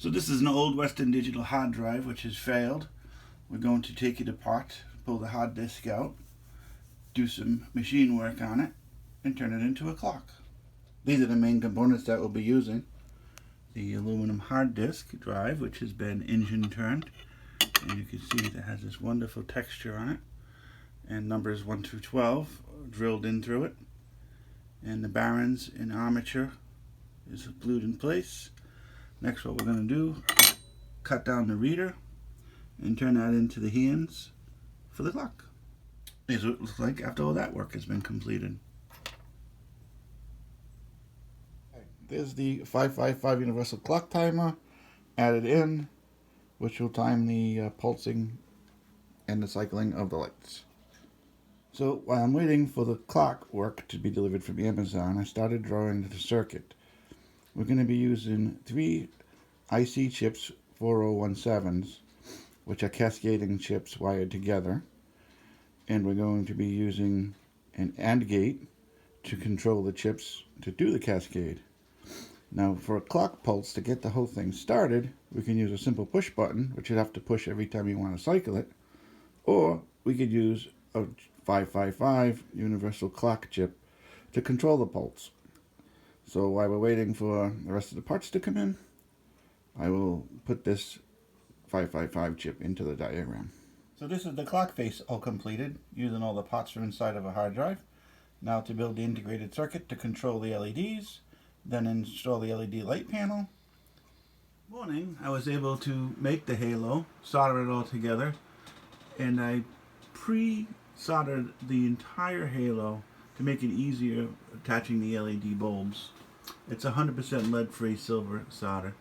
So this is an old Western Digital hard drive which has failed. We're going to take it apart, pull the hard disk out, do some machine work on it, and turn it into a clock. These are the main components that we'll be using. The aluminum hard disk drive, which has been engine turned, and you can see that has this wonderful texture on it, and numbers 1 through 12 drilled in through it, and the barons and armature is glued in place. Next, what we're going to do is cut down the reader and turn that into the hands for the clock. This is what it looks like after all that work has been completed. There's the 555 universal clock timer added in, which will time the pulsing and the cycling of the lights. So while I'm waiting for the clock work to be delivered from Amazon, I started drawing the circuit. We're going to be using 3 IC chips 4017s, which are cascading chips wired together, and we're going to be using an AND gate to control the chips to do the cascade. Now for a clock pulse, to get the whole thing started, we can use a simple push button, which you have to push every time you want to cycle it, or we could use a 555 universal clock chip to control the pulse. So while we're waiting for the rest of the parts to come in, I will put this 555 chip into the diagram. So this is the clock face all completed, using all the parts from inside of a hard drive. Now to build the integrated circuit to control the LEDs, then install the LED light panel. Morning, I was able to make the halo, solder it all together, and I pre-soldered the entire halo to make it easier attaching the LED bulbs. It's 100% lead-free silver solder.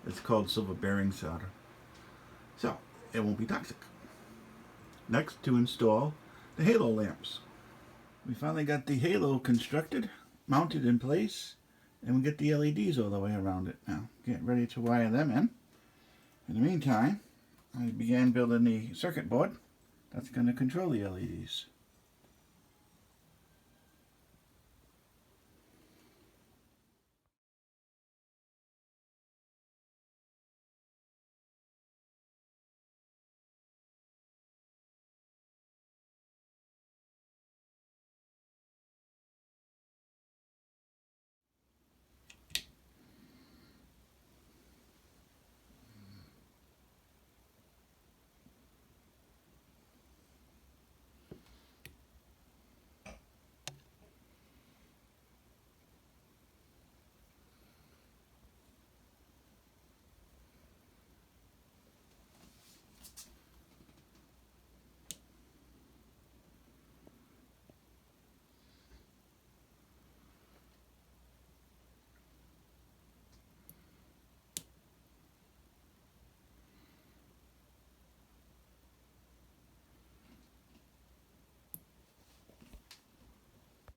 It's called silver bearing solder. So, it won't be toxic. Next, to install the halo lamps. We finally got the halo constructed, mounted in place, and we get the LEDs all the way around it now. Get ready to wire them in. In the meantime, I began building the circuit board that's going to control the LEDs.